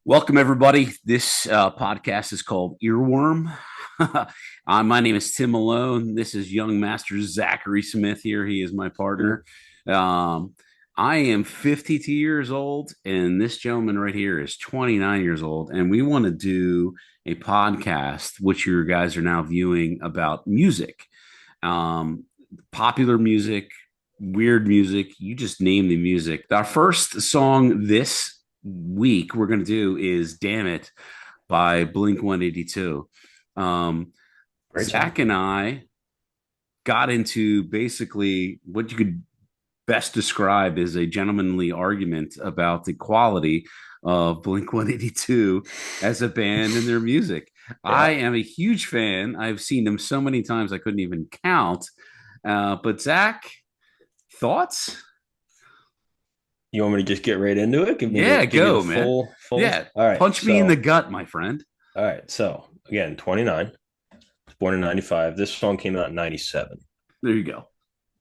Welcome, everybody. This podcast is called Earworm. My name is Tim Malone. This is young master Zachary Smith here. He is my partner. Um, I am 52 years old, and this gentleman right here is 29 years old. And we want to do a podcast, which you guys are now viewing, about music, um, popular music, weird music. You just name the music. Our first song this week we're going to do is Dammit by Blink 182. Great song. Zach and I got into basically what you could best describe as a gentlemanly argument about the quality of Blink 182 as a band and their music. I Yeah. am a huge fan. I've seen them so many times I couldn't even count. But Zach, thoughts? You want me to just get right into it? Yeah, Give you the go, man. full. Yeah, All right. punch me in the gut, my friend. All right. So again, 29, born in 95. This song came out in 97. There you go.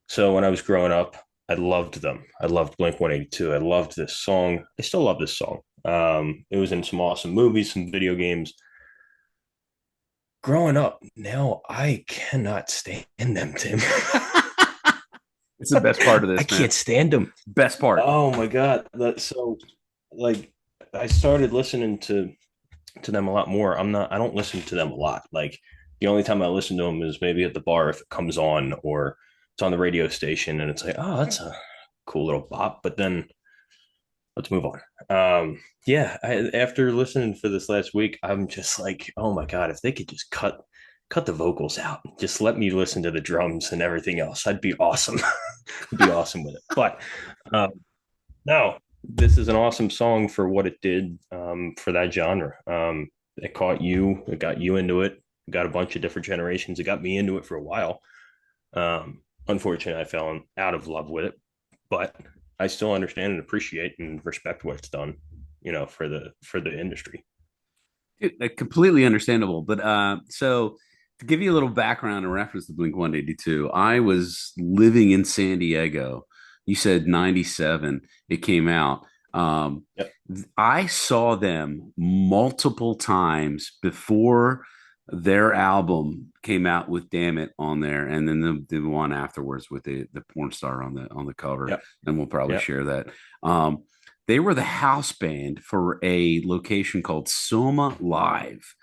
So when I was growing up, I loved them. I loved Blink 182. I loved this song. I still love this song. It was in some awesome movies, some video games. Growing up, now I cannot stand them, Tim. It's the best part of I this, man. can't stand them. Best part. Oh my God. Like I started listening to them a lot more. I don't listen to them a lot. Like the only time I listen to them is maybe at the bar if it comes on or it's on the radio station and it's like, oh, that's a cool little bop. But then let's move on. After listening for this last week, I'm just like, oh my God, if they could just cut the vocals out, just let me listen to the drums and everything else. I'd be awesome. I'd be awesome with it. But um, no, this is an awesome song for what it did for that genre. It caught you, it got you into it, it got a bunch of different generations. It got me into it for a while. Unfortunately, I fell out of love with it, but I still understand and appreciate and respect what it's done, for the industry. Completely understandable. But so to give you a little background in reference to Blink 182, I was living in San Diego. You said 97, it came out. Yep. I saw them multiple times before their album came out with Damn It on there, and then the one afterwards with the porn star on the cover, Yep. and we'll probably Yep. share that. They were the house band for a location called Soma Live,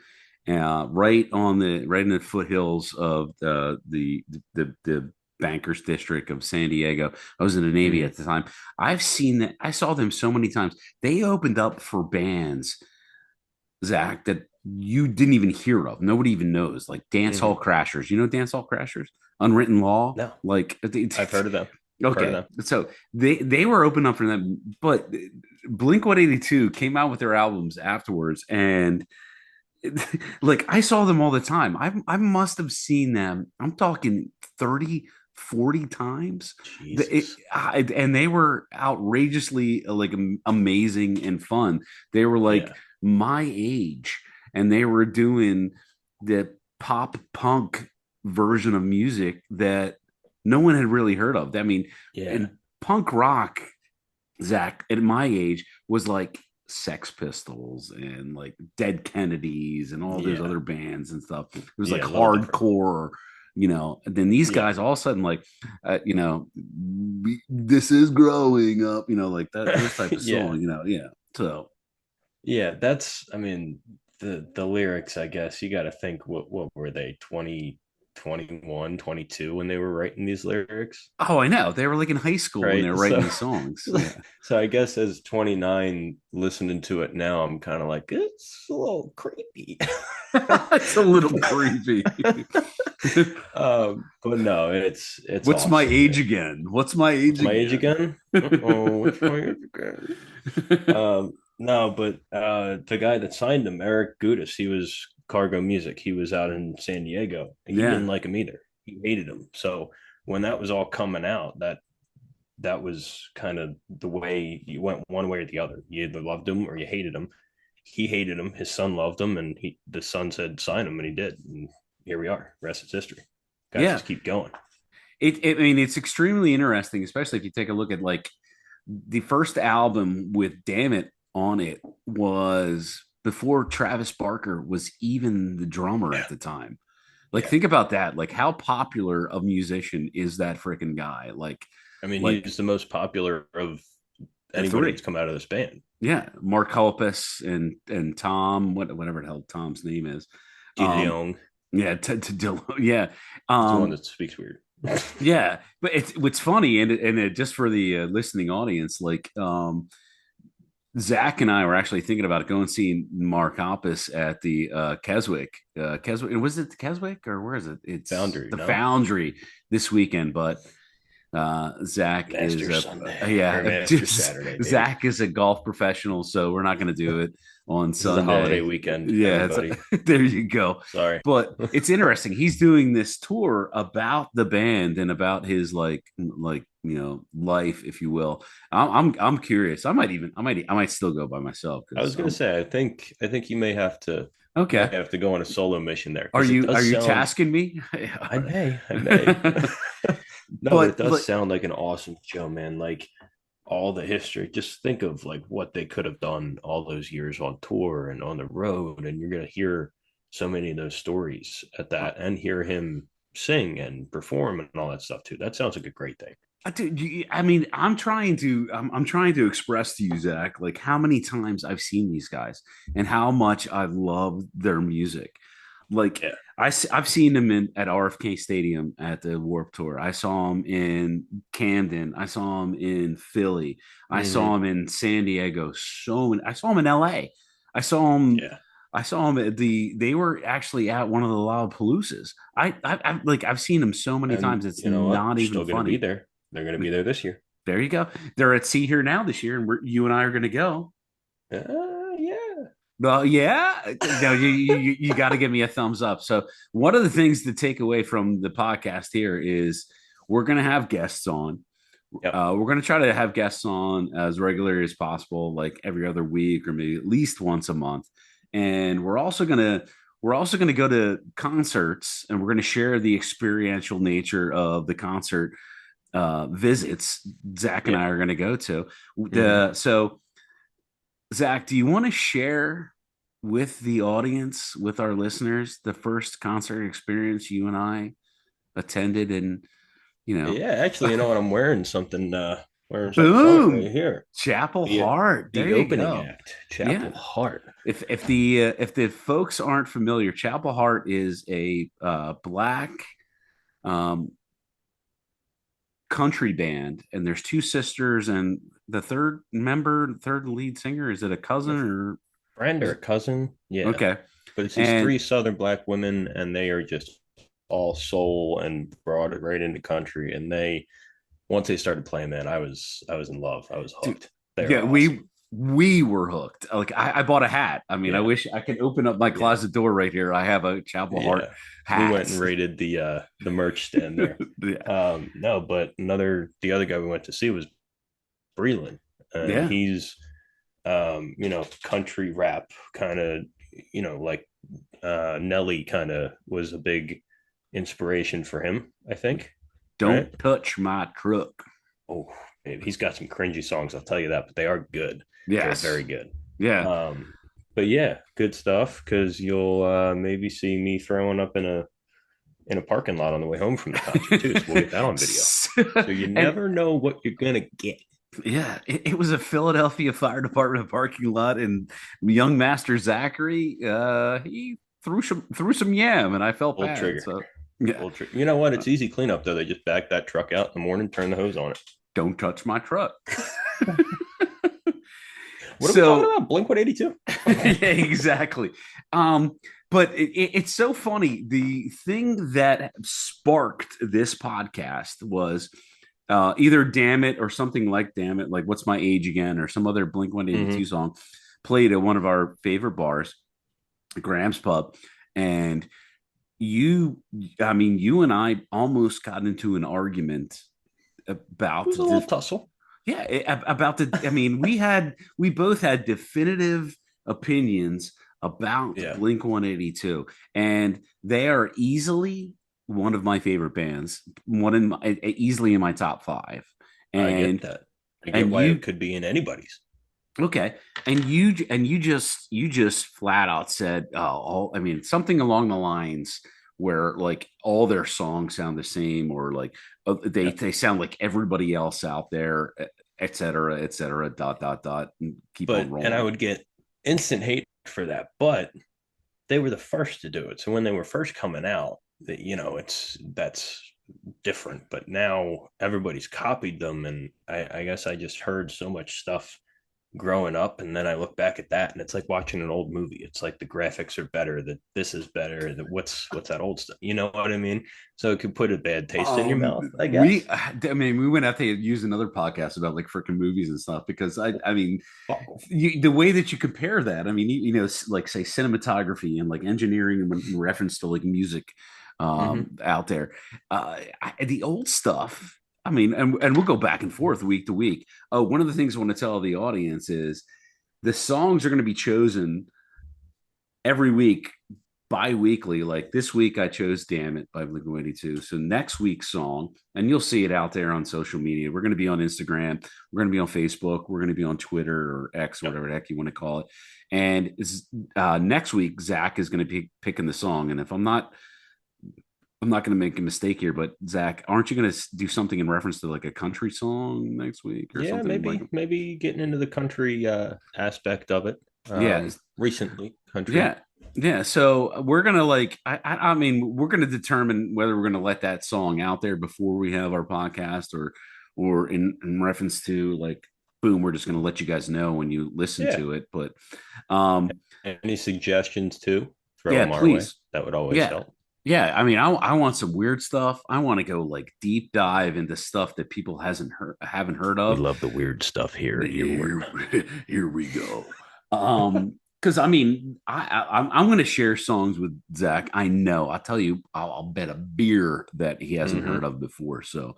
right in the foothills of the Bankers District of San Diego. I was in the Navy Mm-hmm. at the time. I've seen that. I saw them so many times. They opened up for bands, Zach, that you didn't even hear of. Nobody even knows, like Dance Mm-hmm. Hall Crashers. You know Dance Hall Crashers? Unwritten Law. No, Like, I've heard of them. Heard of okay, them. so they were open up for them, but Blink 182 came out with their albums afterwards, and like I saw them all the time. I must have seen them. I'm talking 30, 40 times. Jesus. And they were outrageously like amazing and fun. They were like Yeah. my age, and they were doing the pop punk version of music that no one had really heard of. I mean, Yeah. and punk rock, Zach, at my age was like Sex Pistols and like Dead Kennedys and all those Yeah. other bands and stuff. It was like Yeah. A little different. hardcore, and then these Yeah. guys all of a sudden like, this is growing up, like that those type of Yeah. song, yeah. So Yeah. I mean, the lyrics, I guess you got to think, what were they, 20, 21, 22 when they were writing these lyrics? oh, I know they were like in high school when they Right. were writing these songs. Yeah, So I guess as 29 listening to it now, I'm kind of like, it's a little creepy. it's a little creepy. But no, it's What's my awesome. age again? What's my What's age my age again? again? Oh, what's my age again? No, but the guy that signed him, Eric Gudis, he was Cargo Music. He was out in San Diego. He Yeah. didn't like him either. He hated him. So when that was all coming out, that was kind of the way you went one way or the other. You either loved him or you hated him. He hated him. His son loved him, and the son said sign him, and he did. And here we are. Rest is history. Guys Yeah. just keep going. I mean, it's extremely interesting, especially if you take a look at like the first album with Damn It. on it was before Travis Barker was even the drummer Yeah, at the time. Like, yeah. think about that. Like, how popular a musician is that freaking guy? I mean, Like he's the most popular of the anybody three. that's come out of this band. Yeah, Mark Hoppus and Tom, whatever the hell Tom's name is. Um, Young yeah, yeah, is the one um, that speaks weird. yeah. But it's funny, and just for the listening audience, like Zach and I were actually thinking about going seeing Mark Hoppus at the Keswick. Keswick, and was it the Keswick or where is it? It's Foundry, the no? Foundry this weekend, but Zach is Master a Sunday or yeah, Master Saturday, baby. Zach is a golf professional, so we're not going to do it on This is a holiday Sunday. weekend, Yeah, everybody. there you go. Sorry. But it's interesting. He's doing this tour about the band and about his life, if you will. I'm curious. I might still go by myself I because was gonna say, I think you may okay. have to go on a solo mission there Are because it you does sound. tasking me? I may. No, but it but does sound like an awesome show, man. Like all the history. Just think of like what they could have done all those years on tour and on the road, and you're gonna hear so many of those stories at that, and hear him sing and perform and all that stuff too. That sounds like a great thing. Dude, I mean, I'm trying to express to you, Zach, like how many times I've seen these guys and how much I love their music. Like Yeah. I've seen them at RFK Stadium at the Warp Tour. I saw them in Camden. I saw them in Philly. I saw Hmm. them in San Diego. I saw them in LA. I saw them. Yeah. I saw them at the. They were actually at one of the Lollapaloozas. I've seen them so many And times. It's you know what? not They're even still going to be funny. there. They're going to be there this year. There you go. They're at Sea Here Now this year, and you and I are going to go. Yeah. Well, yeah. No, you got to give me a thumbs up. So, one of the things to take away from the podcast here is we're going to have guests on. Yep. We're going to try to have guests on as regularly as possible, like every other week or maybe at least once a month. And we're also going to go to concerts, and we're going to share the experiential nature of the concert visits Zach and Yeah. I are going to go to. Hmm. So, Zach, do you want to share with the audience, with our listeners, the first concert experience you and I attended? And, you know, Yeah. Actually, you know what? I'm wearing something fun right boom, here. Chapel The Heart. There the you opening go. act, Yeah. Chapel Heart. If the folks aren't familiar, Chapel Heart is a black um, country band, and there's two sisters, and the third lead singer, is it a cousin or Friend or is a cousin. Yeah. okay? But it's these And three Southern black women, and they are just all soul and brought it right into country. And they once they started playing, man, I was in love. I was dude, hooked. They yeah, are awesome. we were hooked. Like I bought a hat. I mean, I Yeah. wish I could open up my Yeah. closet door right here. I have a Chapel Heart Yeah. We went hat. and raided the merch stand there. Yeah, No, but the other guy we went to see was Breland, and yeah. he's country rap kind of, like Nelly kind of was a big inspiration for him, I think. Right? Don't touch my truck. Oh, maybe he's got some cringy songs, I'll tell you that, but they are good. They're Yes, very good. yeah. Um, but yeah, good stuff because you'll maybe see me throwing up in a parking lot on the way home from the concert too. So we'll get that on video. So you And never know what you're gonna get. yeah, it was a Philadelphia Fire Department parking lot, and young Master Zachary, he threw some yam, and I felt Pull bad. trigger. So yeah, Pull trigger. You know what? It's easy cleanup though. They just back that truck out in the morning, turn the hose on it. don't touch my truck. What are we talking So about? Blink 182. yeah, exactly. But it's so funny. The thing that sparked this podcast was either Dammit or something like Dammit, like What's My Age Again, or some other Blink 182 Mm-hmm. song played at one of our favorite bars, Graham's Pub. And you and I almost got into an argument It about was a little tussle. yeah, about I mean, we both had definitive opinions about Yeah, Blink 182, and they are easily one of my favorite bands, easily in my top five. I get And that. I get and why it you could be in anybody's. Okay, and you just flat out said, I mean, something along the lines where like all their songs sound the same, or like they Yeah. they sound like everybody else out there, et cetera, et cetera. Dot dot dot, and keep on And I rolling. would get instant hate for that, but they were the first to do it. So when they were first coming out, that it's that's different. But now everybody's copied them, and I guess I just heard so much stuff growing up, and then I look back at that, and it's like watching an old movie. It's like the graphics are better, that this is better, that what's that old stuff, you know what I mean? So it could put a bad taste in your Um, mouth, I we, guess. I mean, we went out to use another podcast about like freaking movies and stuff because I mean, Oh. the way that you compare that, I mean, like say cinematography and like engineering in reference to like music, Mm-hmm. out there, the old stuff. I mean, and we'll go back and forth week to week. One of the things I want to tell the audience is the songs are going to be chosen every week bi-weekly. Like this week I chose Dammit by Blink-182. So next week's song, and you'll see it out there on social media. We're going to be on Instagram, we're going to be on Facebook, we're going to be on Twitter or X, or Yep. whatever the heck you want to call it. And next week Zach is going to be picking the song. And if I'm not going to make a mistake here, but Zach, aren't you going to do something in reference to like a country song next week or Yeah, something like? maybe getting into the country aspect of it. Yeah, Recently country. yeah, yeah. So we're gonna like, I mean, we're gonna determine whether we're gonna let that song out there before we have our podcast, or in reference to like, boom, we're just gonna let you guys know when you listen Yeah. to it. But, um, Any suggestions too? Throw yeah, them our way. please, That would always yeah, help. yeah. I mean, I want some weird stuff. I want to go like deep dive into stuff that people hasn't heard haven't heard We of. love the weird stuff here at Earworm. Here, here we go. Because I mean, I'm going to share songs with Zach. I know. I'll tell you, I'll bet a beer that he hasn't heard Mm-hmm. of before. So,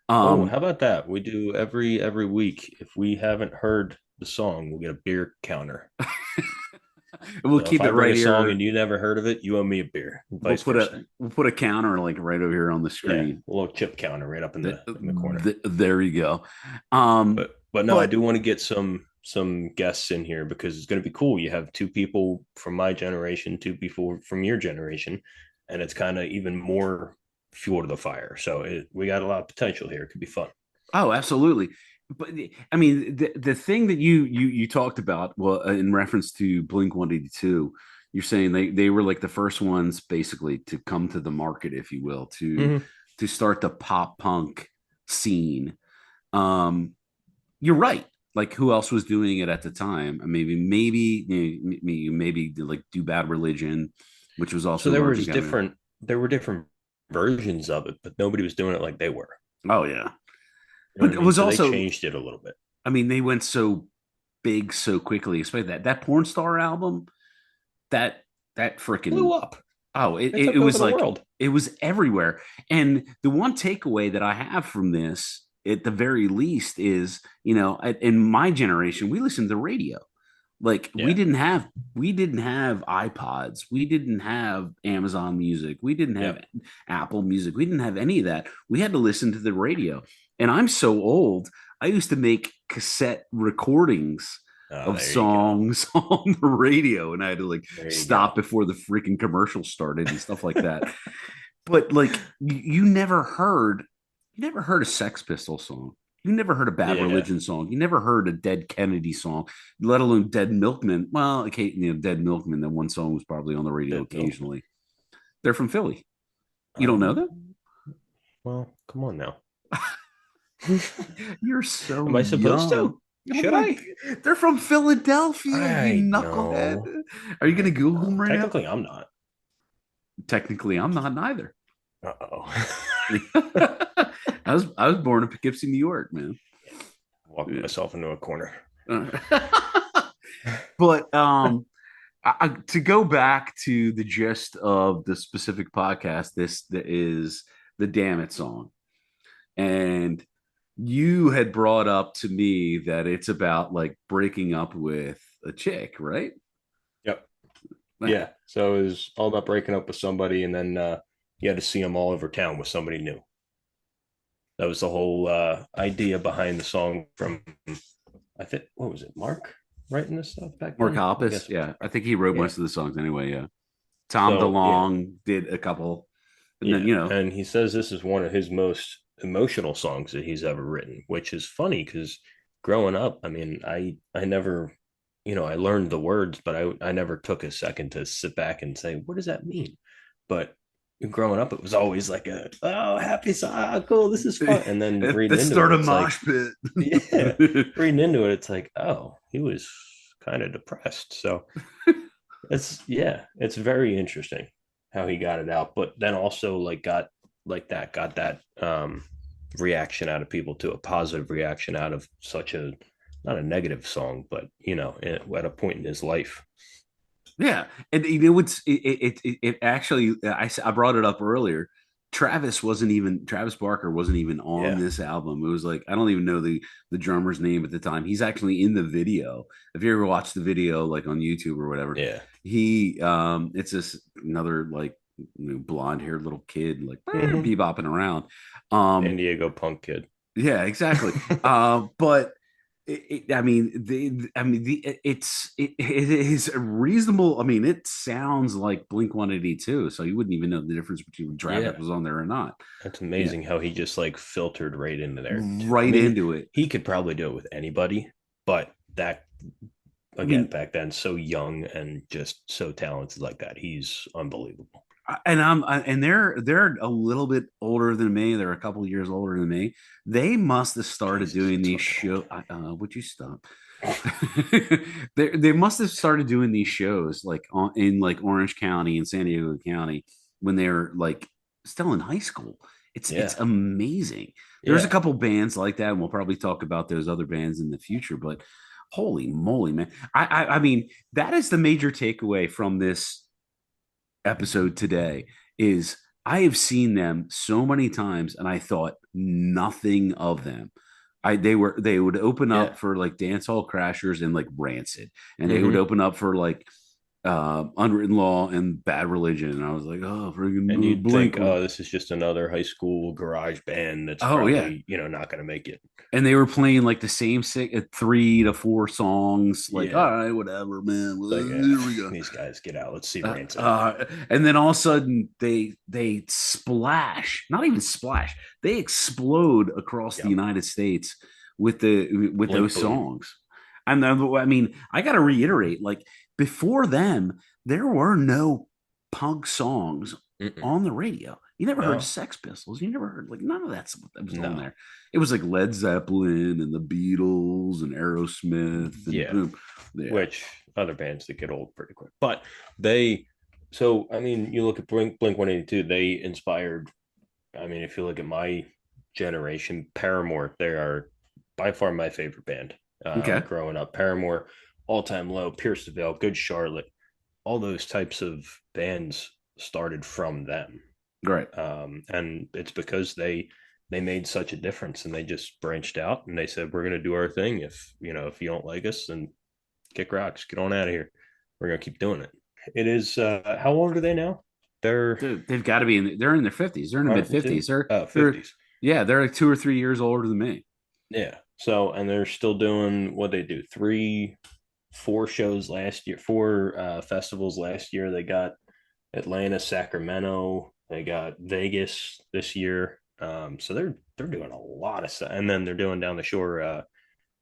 Oh, um, how about that? We do every week. If we haven't heard the song, we'll get a beer counter. we'll So if keep I it bring right a song here. and you never heard of it, you owe me a beer, and We'll vice put versa. a we'll put a counter like right over here on the Yeah, screen. a little chip counter right up in the corner. There you go. Um, But no, I but do want to get some guests in here because it's going to be cool. You have two people from my generation, two people from your generation, and it's kind of even more fuel to the fire. So we got a lot of potential here. It could be fun. Oh, absolutely. But I mean, the thing that you talked about, well, in reference to Blink-182, you're saying they were like the first ones basically to come to the market, if you will, Mm-hmm. to start the pop punk scene. Um, you're right. Like who else was doing it at the time? Maybe like Do Bad Religion, which was So also emerging. there were different versions of it, but nobody was doing it like they were. Oh yeah, You know but what I it mean? was So they also, changed it a little bit. I mean, they went so big so quickly, especially that porn star album, that that Blew freaking, up. oh, it, It it, took it over was the like, world. it was everywhere. And the one takeaway that I have from this at the very least is, in my generation we listened to radio. Like Yeah. we didn't have iPods, we didn't have Amazon Music, we didn't have Yep. Apple Music, we didn't have any of that. We had to listen to the radio. And I'm so old, I used to make cassette recordings Oh, of there you go. songs on the radio, and I had to like There you stop go. before the freaking commercial started and stuff like that. But like you never heard a Sex Pistol song. You never heard a Bad Yeah. Religion song. You never heard a Dead Kennedy song, let alone Dead Milkman. Well, okay, Dead Milkman. That one song was probably on the radio Dead milkman. occasionally. They're from Philly. You don't know them? Um, well, come on now. You're so Am I supposed young. to? Oh Should my! I? They're from Philadelphia. You I knucklehead. know. Are you gonna I Google them know. right now? Technically, I'm not. Technically, I'm not neither. Uh-oh. I was born in Poughkeepsie, New York, man. Walked Yeah. myself into a corner. But to go back to the gist of the specific podcast, this is the Dammit song. And you had brought up to me that it's about like breaking up with a chick, right? Yep. Yeah. So it was all about breaking up with somebody, and then you had to see them all over town with somebody new. That was the whole idea behind the song from I think, what was it, Mark writing this stuff back Mark then? I Hoppus, guess it was yeah, I Mark. think he wrote Yeah. most of the songs anyway. Yeah, Tom So yeah, DeLonge did a couple, and then yeah, and he says this is one of his most emotional songs that he's ever written, which is funny because growing up, I mean, I never, I learned the words, but I never took a second to sit back and say, what does that mean? But growing up, it was always like a, oh, happy song, cool, this is fun, and then reading let's into start it, a it's like, mosh pit. yeah, reading into it, it's like, oh, he was kind of depressed. So it's very interesting how he got it out, but then also like got that reaction out of people, to a positive reaction out of such a, not a negative song, but at a point in his life. Yeah, and you know what's it actually I brought it up earlier. Travis Barker wasn't even on Yeah, this album. It was like I don't even know the drummer's name at the time. He's actually in the video. If you ever watched the video like on YouTube or whatever, yeah. he it's this another like blonde haired little kid like Mm-hmm. bebopping around. San Um Diego punk kid. yeah, exactly. But I mean, it is reasonable. I mean, it sounds like Blink 182, so you wouldn't even know the difference between Travis Yeah, was on there or not. that's Yeah, amazing how he just like filtered right into there. I right mean, into it. he could probably do it with anybody, but that, I again, mean, back then, so young and just so talented like that, he's unbelievable. and they're a little bit older than me. They're a couple of years older than me. They must have started Jesus, doing it's these fucking show. Would you stop? They must have started doing these shows like in like Orange County and San Diego County when they're like still in high school. It's yeah, amazing. There's a yeah, couple bands like that, and we'll probably talk about those other bands in the future. But holy moly, man! I mean that is the major takeaway from this episode today is I have seen them so many times and I thought nothing of them. They would open yeah. up for like dance hall crashers and like rancid and they would Mm-hmm. open up for like unwritten law and bad religion and I was like oh And freaking you'd think, blink. oh, this is just another high school garage band that's Oh yeah, probably, not going to make it. and they were playing like the same 3 to 4 songs like all Yeah. right whatever man It's like, here we go. these guys get out. Let's see Rancid. And then all of a sudden they splash, not even splash, they explode across the Yep. United States with Blink those Boom. songs. And I mean, I got to reiterate, like before them, there were no punk songs Mm-mm. on the radio. You never heard No, Sex Pistols. You never heard like none of that stuff that was on no. there. It was like Led Zeppelin and the Beatles and Aerosmith and Yeah. boom. Yeah. Which other bands that get old pretty quick. But they, so, I mean, you look at Blink 182, they inspired, I mean, if you look at my generation, Paramore, they are by far my favorite band Okay. growing up. Paramore, All Time Low, Pierce the Veil, Good Charlotte, all those types of bands started from them. Great. And it's because they made such a difference, and they just branched out and they said, we're going to do our thing. If you don't like us, then kick rocks, get on out of here. We're going to keep doing it. It is, how old are they now? They're, Dude, they've got to be they're in their 50s. They're in the mid aren't they too? 50s. They're 50s. yeah, they're like 2 or 3 years older than me. Yeah. So, and they're still doing what they do, 4 shows last year, 4 festivals last year. They got Atlanta, Sacramento, they got Vegas this year. So they're doing a lot of stuff, and then they're doing down the shore.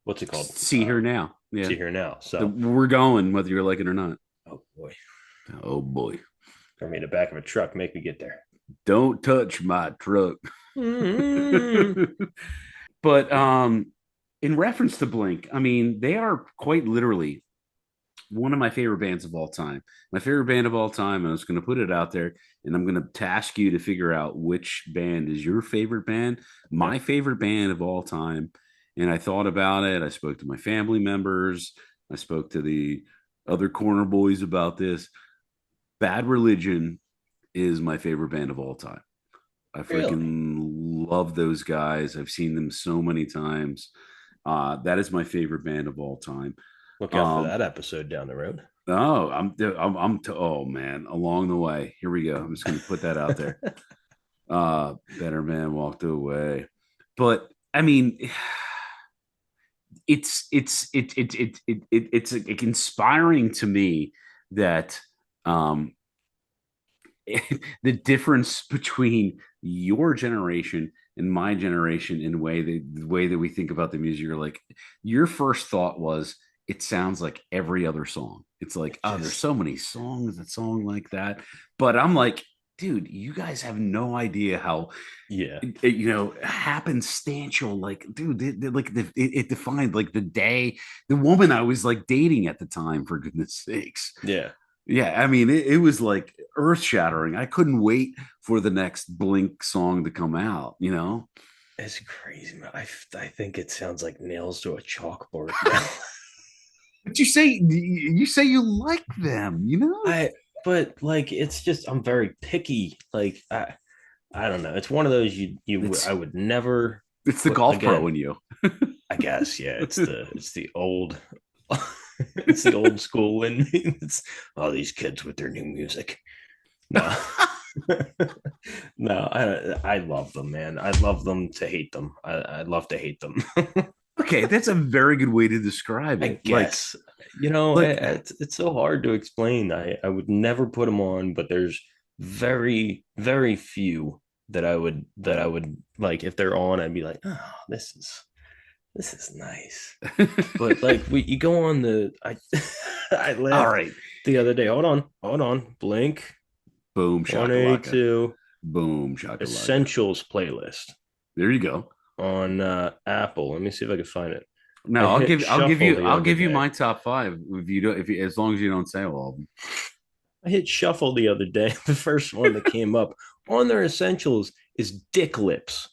What's it called? See her now. Yeah. See here now. So, We're going whether you like it or not. oh boy, Oh boy. throw me in the back of a truck, make me get there. Don't touch my truck. Mm-hmm. But in reference to Blink, I mean, they are quite literally one of my favorite bands of all time. My favorite band of all time. And I was going to put it out there and I'm going to task you to figure out which band is your favorite band. Okay. My favorite band of all time. And I thought about it. I spoke to my family members. I spoke to the other corner boys about this. Bad Religion is my favorite band of all time. I Really? freaking love those guys. I've seen them so many times. That is my favorite band of all time. Look out for Um, that episode down the road. oh, oh man, along the way. Here we go. I'm just going to put that out there. Better Man walked away. But I mean, it's like inspiring to me that um the difference between your generation and my generation in the way that we think about the music. You're like, your first thought was it sounds like every other song. It's like, It oh, there's just so many songs that song like that. But I'm like, dude, you guys have no idea how yeah, happenstantial, like, dude, it defined like the day, the woman I was like dating at the time, for goodness sakes. yeah. Yeah, I mean, it was like earth shattering. I couldn't wait for the next Blink song to come out, you know? It's crazy, man. I think it sounds like nails to a chalkboard now. But you say you like them, you know? I but like it's just I'm very picky. Like I don't know. It's one of those It's I would never it's the put golf pro again. in you. I guess yeah. It's the old it's the old school in me. It's all these kids with their new music. No, no. I love them, man. I love them to hate them. I love to hate them. Okay, that's a very good way to describe I it. guess Like it's so hard to explain. I would never put them on, but there's very few that I would like if they're on. I'd be like, oh, this is nice. But like we you go on the I I all laughed right, the other day. Hold on. Blink boom shakalaka, 182 boom shakalaka. essentials playlist There you go. on Apple. Let me see if I can find it. I No, hit shuffle the I'll other give you day. my top five if you don't, if you, as long as you don't say all of them. I hit shuffle the other day. The first one that came up on their essentials is Dick Lips.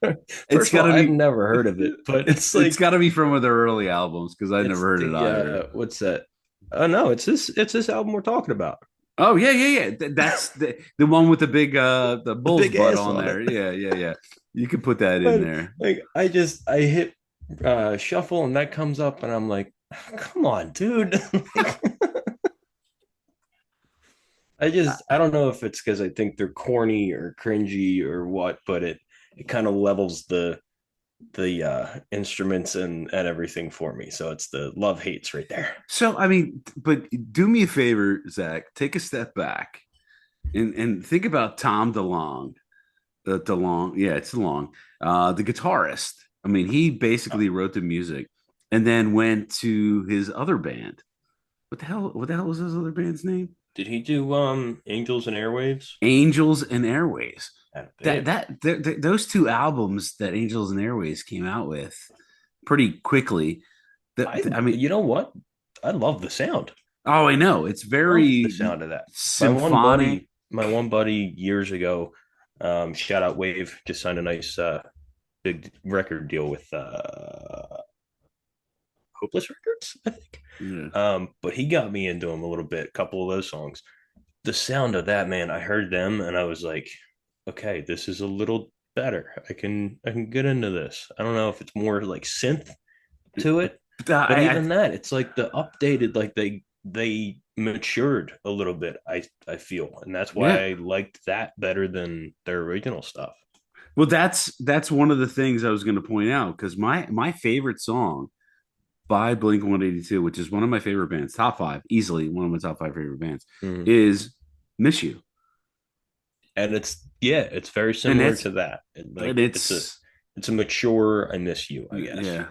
It's First of got all, to I've be, never heard of it, but it's it's like got to be from one of their early albums because I never it's heard it the either. what's that? Oh no, it's this album we're talking about. Oh yeah, yeah, yeah. That's the one with the big the The bull's big butt ass on on there. it. Yeah, yeah, yeah. You can put that in But there. like I hit shuffle and that comes up and I'm like, come on, dude. I don't know if it's because I think they're corny or cringy or what, but it kind of levels the instruments and everything for me. So it's the love hates right there. So I mean, but do me a favor, Zach. Take a step back and think about Tom DeLonge. DeLonge, yeah, it's DeLonge, the guitarist. I mean, he basically wrote the music and then went to his other band. What the hell? What the hell was his other band's name? Did he do Angels and Airwaves? Angels and Airways. That That babe. that those two albums that Angels and Airways came out with pretty quickly. I mean, You know what? I love the sound. oh, I know it's Love the very sound of that. symphonic. My one buddy years ago, shout out Wave, just signed a nice big record deal with Hopeless Records, I think. Yeah. But he got me into them a little bit, a couple of those songs. The sound of that, man, I heard them and I was like, okay, this is a little better. I can get into this. I don't know if it's more like synth to it, but I even that, it's like the updated, like they matured a little bit, I feel. And that's yeah. why I liked that better than their original stuff. Well, that's one of the things I was going to point out because my favorite song by Blink 182, which is one of my favorite bands, top five, easily one of my top five favorite bands, Mhm. is "Miss You," And it's yeah, it's very and similar to that. and Like it's a mature I miss you, I guess. yeah.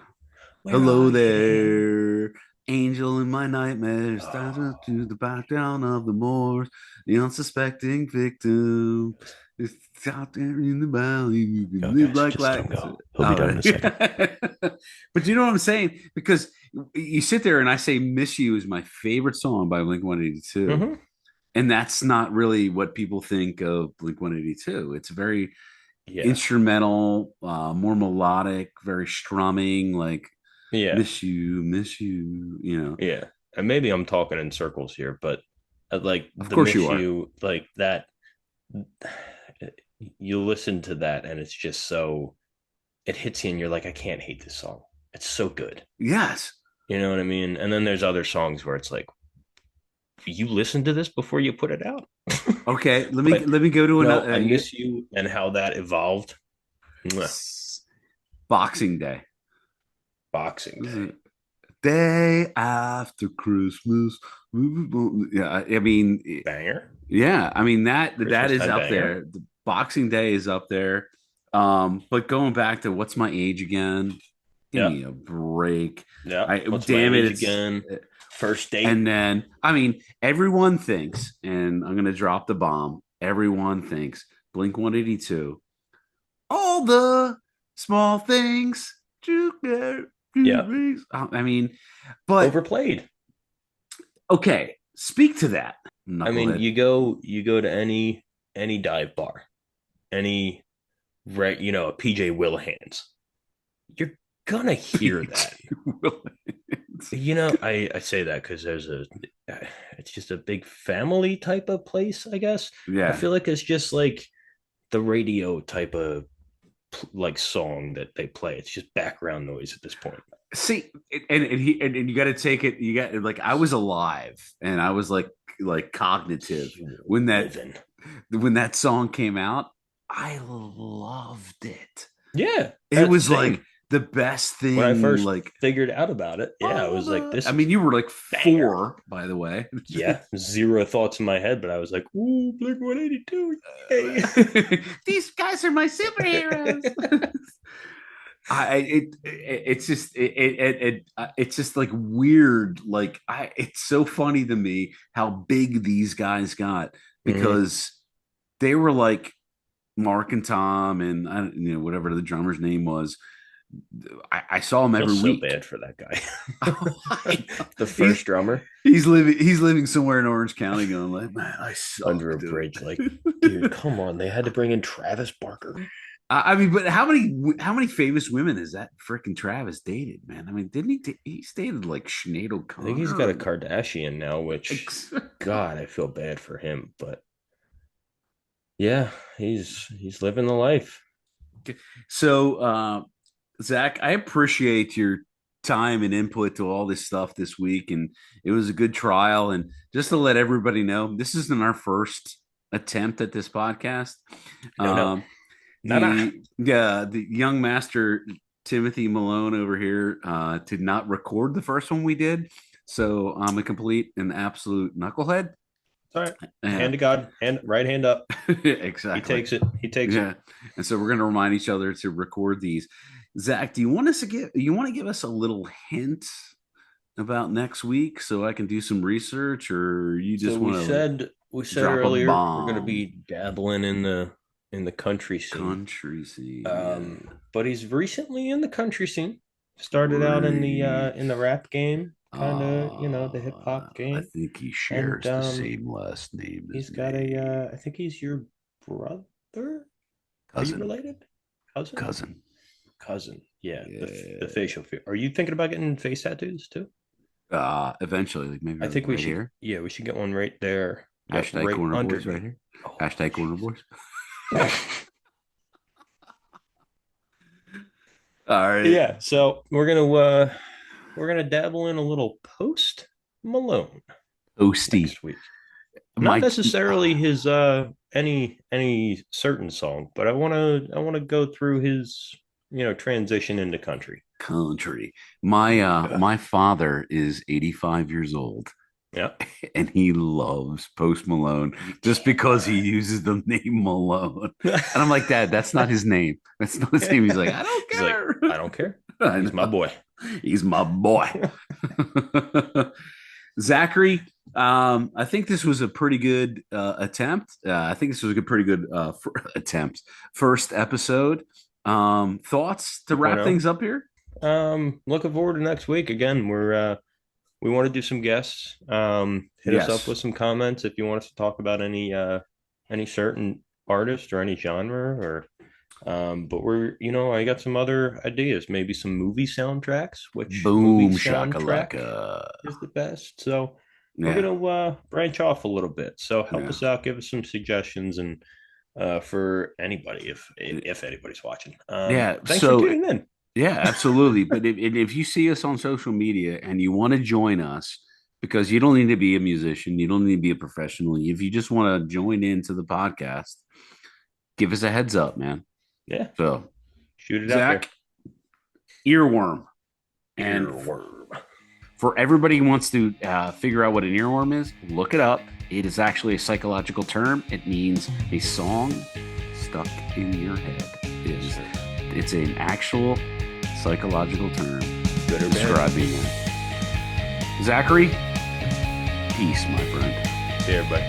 Where Hello I am. there, angel in my nightmares, Oh, down to the background of the moors, the unsuspecting victim is out there in the valley. You can go live guys, like just life. don't go. He'll be All done in right. a second. But you know what I'm saying? Because you sit there and I say "Miss You" is my favorite song by Blink 182. Mm-hmm. And that's not really what people think of Blink 182. It's very Yeah. instrumental, more melodic, very strumming, like Yeah. miss you, you know. Yeah. And maybe I'm talking in circles here, but like Of the course you miss are. you, like that, you listen to that and it's just so, it hits you and you're like, I can't hate this song. It's so good. Yes. You know what I mean? And then there's other songs where it's like, you listen to this before you put it out. Okay, But let me go to no, I another miss you and how that evolved. Mwah. Boxing Day. Boxing This Day. is day after Christmas. Yeah, I mean, Banger. yeah, I mean that Christmas is time up banger. there. The Boxing Day is up there. But going back to what's my age again? Give Yeah. me a break. Yeah. I What's my damn it, age it's again? First and date. then I mean everyone thinks, and I'm gonna drop the bomb. Everyone thinks Blink 182. All the small things to get Yeah. I mean, but Overplayed. okay, speak to that, I mean, knucklehead. you go to any dive bar, any right, a PJ Wilhan's. You're gonna hear that. P.T. Williams. I say that because it's just a big family type of place, I guess. I Yeah. feel like it's just like the radio type of like song that they play. It's just background noise at this point. See, and you got to take it. You got like I was alive and I was like cognitive when that Living. when that song came out. I loved it. Yeah, It was like same. the best When I thing. first Like figured out about it, yeah, I all was like, the. this I is mean, you were like banger. 4, by the way. Yeah, zero thoughts in my head, but I was like, ooh, Blink 182. Yay. These guys are my superheroes. I it's just it's just like weird. Like it's so funny to me how big these guys got Mm-hmm. because they were like Mark and Tom and whatever the drummer's name was. I saw him Feel every so week. bad for that guy. I know. The first drummer He's living somewhere in Orange County going like, man, I suck, under a dude. bridge, like, dude, come on. They had to bring in Travis Barker. I mean, but how many famous women has that freaking Travis dated, man? I mean, didn't he's dated like Sinead I think he's got O'Connor a and Kardashian now, which, like, God, I feel bad for him. But yeah, he's living the life. so Zach, I appreciate your time and input to all this stuff this week, and it was a good trial. And just to let everybody know, this isn't our first attempt at this podcast. No, no, Um, nah, nah. the young master Timothy Malone over here did not record the first one we did, so I'm a complete and absolute knucklehead. All right. Yeah, Hand to God, right hand up. He exactly. takes it. He takes it. Yeah, and so we're going to remind each other to record these. Zach, do you want us to give? You want to give us a little hint about next week so I can do some research, or you So just want to like we said drop a earlier we're going to bomb? be dabbling in the country scene. Country scene, yeah. But he's recently in the country scene. Started out in the rap game, kind of, the hip hop I game. think he And shares the same last name as he's got me. I think he's your brother. Are you Cousin. related? Cousin? Cousin. Cousin. Yeah, the Yeah. facial fear. Are you thinking about getting face tattoos too? Eventually, like maybe I like think we right should. here. Yeah, we should get one right there. Yep, Hashtag right corner boys right underneath. here. Oh, Hashtag corner boys. All right. yeah. So we're gonna dabble in a little post Malone Toasty. next week. Not My necessarily his any certain song, but I wanna go through his transition into country. country. My Yeah. my father is 85 years old Yeah. and he loves Post Malone You just can't because he lie. uses the name Malone. And I'm like, Dad, that's not his name. That's not his name. He's like, I don't He's like, care. I don't care. I He's my know. boy. He's my boy. Zachary, I think this was a pretty good attempt. I think this was a pretty good attempt. First episode. Thoughts to wrap 2.0. things up here? Looking forward to next week. Again, we want to do some guests. Hit us up Yes. with some comments if you want us to talk about any certain artist or any genre or but I got some other ideas, maybe some movie soundtracks, which movie Boom soundtrack shakalaka. is the best. So we're Yeah. gonna branch off a little bit. So help Yeah. us out, give us some suggestions and for anybody if anybody's watching. Yeah. Thanks for So tuning in. yeah, absolutely. But if you see us on social media and you want to join us, because you don't need to be a musician, you don't need to be a professional. If you just want to join into the podcast, give us a heads up, man. Yeah, So, shoot it out there. Zach, earworm. And Earworm. for everybody who wants to figure out what an earworm is, look it up. It is actually a psychological term. It means a song stuck in your head. It's an actual psychological term Good or bad? describing it. Zachary, peace, my friend. See everybody.